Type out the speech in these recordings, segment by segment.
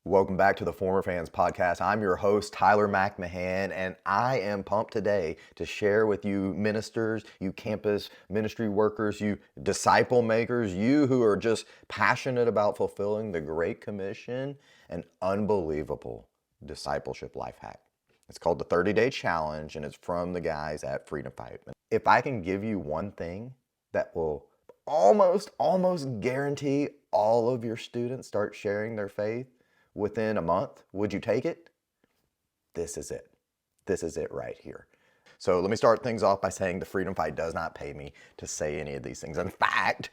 Welcome back to the Former Fans Podcast. I'm your host, Tyler McMahon, and I am pumped today to share with you ministers, you campus ministry workers, you disciple makers, you who are just passionate about fulfilling the Great Commission, an unbelievable discipleship life hack. It's called the 30-Day Challenge, and it's from the guys at Freedom Fight. If I can give you one thing that will almost guarantee all of your students start sharing their faith within a month, would you take it? This is it. This is it right here. So let me start things off by saying the Freedom Fight does not pay me to say any of these things. In fact,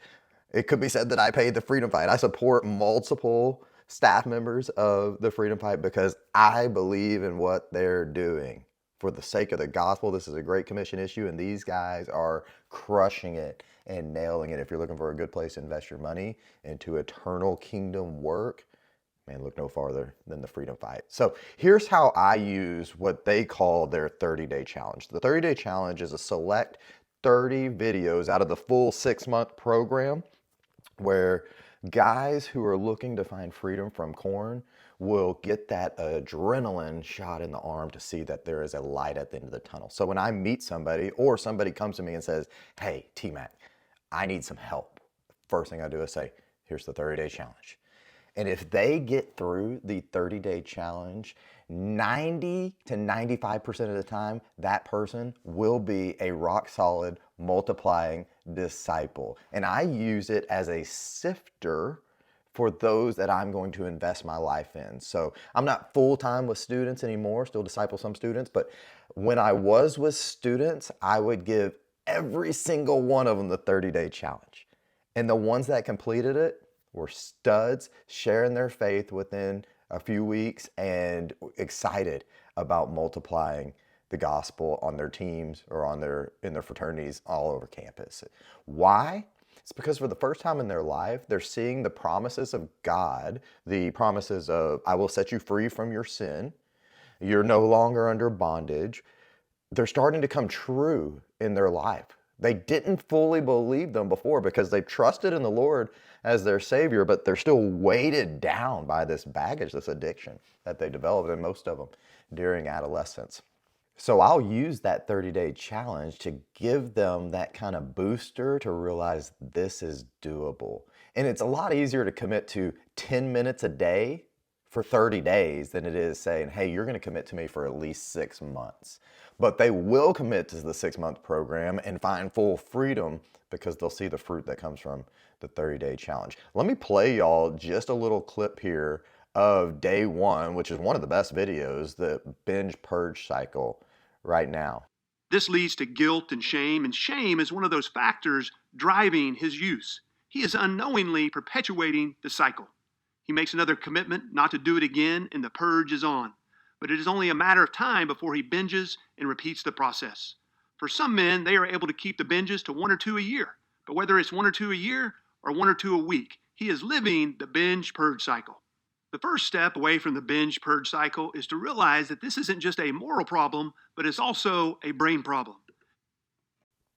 it could be said that I paid the Freedom Fight. I support multiple staff members of the Freedom Fight because I believe in what they're doing. For the sake of the gospel, this is a Great Commission issue, and these guys are crushing it and nailing it. If you're looking for a good place to invest your money into eternal kingdom work, man, look no farther than the Freedom Fight. So here's how I use what they call their 30-day challenge. The 30-day challenge is a select 30 videos out of the full 6-month program where guys who are looking to find freedom from corn will get that adrenaline shot in the arm to see that there is a light at the end of the tunnel. So when I meet somebody or somebody comes to me and says, hey, T-Mac, I need some help. First thing I do is say, here's the 30-day challenge. And if they get through the 30-day challenge, 90 to 95% of the time, that person will be a rock solid, multiplying disciple. And I use it as a sifter for those that I'm going to invest my life in. So I'm not full-time with students anymore, still disciple some students, but when I was with students, I would give every single one of them the 30-day challenge. And the ones that completed it were studs, sharing their faith within a few weeks and excited about multiplying the gospel on their teams or in their fraternities all over campus. Why? It's because for the first time in their life, they're seeing the promises of God, the promises of, I will set you free from your sin. You're no longer under bondage. They're starting to come true in their life. They didn't fully believe them before because they trusted in the Lord as their Savior, but they're still weighted down by this baggage, this addiction that they developed, and most of them during adolescence. So I'll use that 30-day challenge to give them that kind of booster to realize this is doable. And it's a lot easier to commit to 10 minutes a day for 30 days than it is saying, hey, you're going to commit to me for at least 6 months. But they will commit to the 6-month program and find full freedom because they'll see the fruit that comes from the 30-day challenge. Let me play y'all just a little clip here of day one, which is one of the best videos, the binge purge cycle right now. This leads to guilt and shame is one of those factors driving his use. He is unknowingly perpetuating the cycle. He makes another commitment not to do it again, and the purge is on. But it is only a matter of time before he binges and repeats the process. For some men, they are able to keep the binges to 1 or 2 a year. But whether it's 1 or 2 a year or 1 or 2 a week, he is living the binge purge cycle. The first step away from the binge purge cycle is to realize that this isn't just a moral problem, but it's also a brain problem.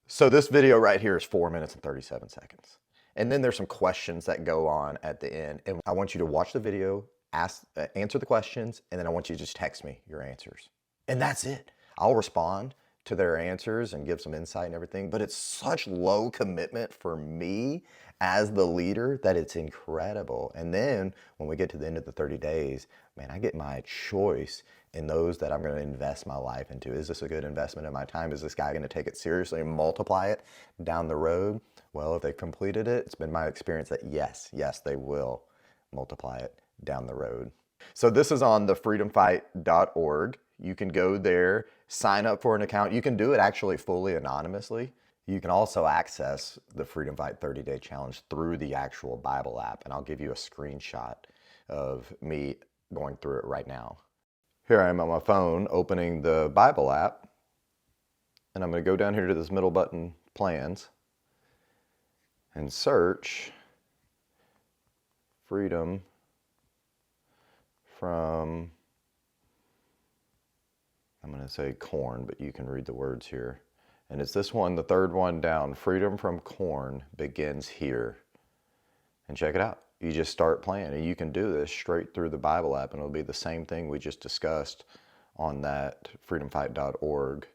So this video right here is 4 minutes and 37 seconds. And then there's some questions that go on at the end. And I want you to watch the video, answer the questions, and then I want you to just text me your answers. And that's it. I'll respond to their answers and give some insight and everything, but it's such low commitment for me as the leader that it's incredible. And then when we get to the end of the 30 days, man, I get my choice in those that I'm going to invest my life into. Is this a good investment in my time? Is this guy going to take it seriously and multiply it down the road? Well, if they've completed it, it's been my experience that yes, they will multiply it down the road. So this is on thefreedomfight.org. You can go there, sign up for an account. You can do it actually fully anonymously. You can also access the Freedom Fight 30-Day Challenge through the actual Bible app, and I'll give you a screenshot of me going through it right now. Here I am on my phone opening the Bible app, and I'm going to go down here to this middle button, Plans, and search freedom from, I'm going to say corn, but you can read the words here. And it's this one, the third one down. Freedom from corn begins here. And check it out. You just start playing, and you can do this straight through the Bible app, and it'll be the same thing we just discussed on that freedomfight.org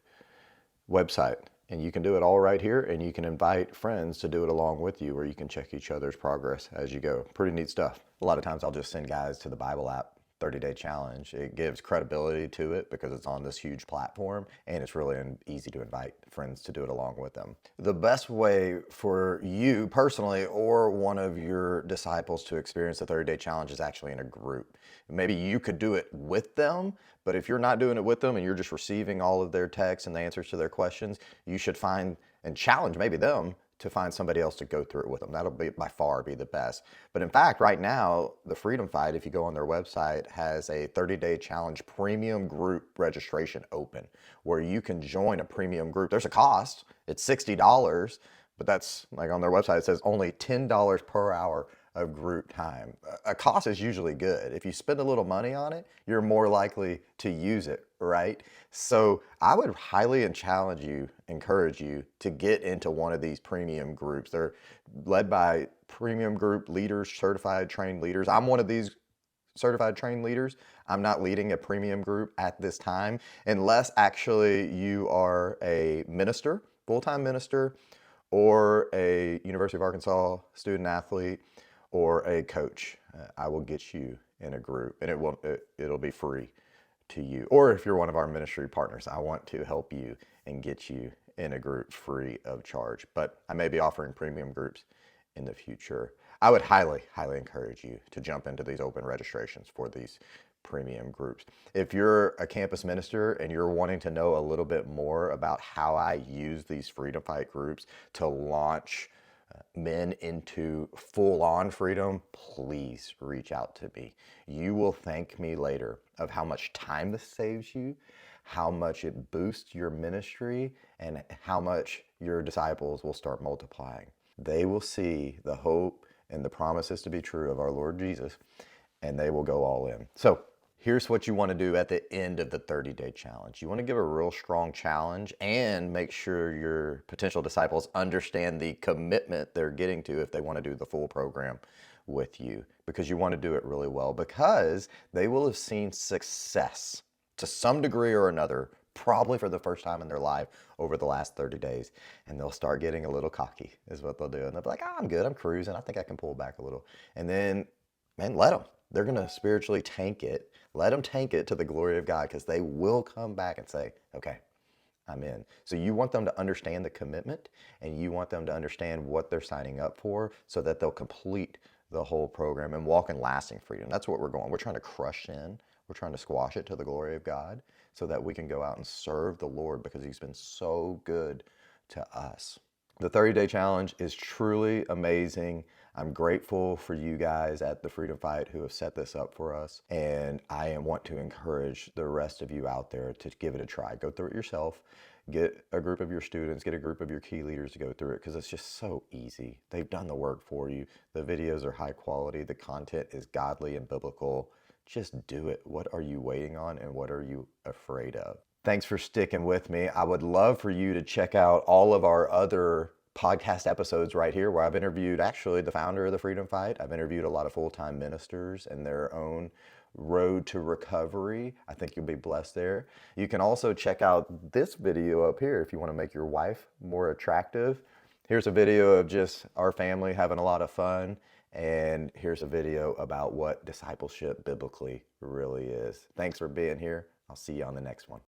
website. And you can do it all right here, and you can invite friends to do it along with you, where you can check each other's progress as you go. Pretty neat stuff. A lot of times I'll just send guys to the Bible app 30-day challenge. It gives credibility to it because it's on this huge platform, and it's really easy to invite friends to do it along with them. The best way for you personally or one of your disciples to experience the 30-day challenge is actually in a group. Maybe you could do it with them, but if you're not doing it with them and you're just receiving all of their texts and the answers to their questions, you should find and challenge maybe them to find somebody else to go through it with them. That'll be by far be the best. But in fact, right now, the Freedom Fight, if you go on their website, has a 30-day challenge premium group registration open where you can join a premium group. There's a cost. It's $60, but that's like on their website, it says only $10 per hour of group time. A cost is usually good. If you spend a little money on it, you're more likely to use it, right? So I would highly encourage you to get into one of these premium groups. They're led by premium group leaders, certified trained leaders. I'm one of these certified trained leaders. I'm not leading a premium group at this time, unless actually you are a minister, full-time minister, or a University of Arkansas student athlete, or a coach. I will get you in a group, and it'll be free to you. Or if you're one of our ministry partners, I want to help you and get you in a group free of charge. But I may be offering premium groups in the future. I would highly encourage you to jump into these open registrations for these premium groups. If you're a campus minister and you're wanting to know a little bit more about how I use these Freedom Fight groups to launch men into full-on freedom, please reach out to me. You will thank me later of how much time this saves you, how much it boosts your ministry, and how much your disciples will start multiplying. They will see the hope and the promises to be true of our Lord Jesus, and they will go all in. So here's what you want to do at the end of the 30-day challenge. You want to give a real strong challenge and make sure your potential disciples understand the commitment they're getting to if they want to do the full program with you, because you want to do it really well, because they will have seen success to some degree or another, probably for the first time in their life over the last 30 days. And they'll start getting a little cocky is what they'll do. And they'll be like, oh, I'm good. I'm cruising. I think I can pull back a little. And then, man, let them. They're going to spiritually tank it. Let them tank it to the glory of God, because they will come back and say, okay, I'm in. So you want them to understand the commitment, and you want them to understand what they're signing up for, so that they'll complete the whole program and walk in lasting freedom. That's what we're going. We're trying to crush sin. We're trying to squash it to the glory of God, so that we can go out and serve the Lord, because he's been so good to us. The 30-day challenge is truly amazing. I'm grateful for you guys at the Freedom Fight who have set this up for us. And I want to encourage the rest of you out there to give it a try. Go through it yourself. Get a group of your students, get a group of your key leaders to go through it, because it's just so easy. They've done the work for you. The videos are high quality. The content is godly and biblical. Just do it. What are you waiting on, and what are you afraid of? Thanks for sticking with me. I would love for you to check out all of our other podcast episodes right here, where I've interviewed actually the founder of the Freedom Fight. I've interviewed a lot of full-time ministers and their own road to recovery. I think you'll be blessed there. You can also check out this video up here if you want to make your wife more attractive. Here's a video of just our family having a lot of fun. And here's a video about what discipleship biblically really is. Thanks for being here. I'll see you on the next one.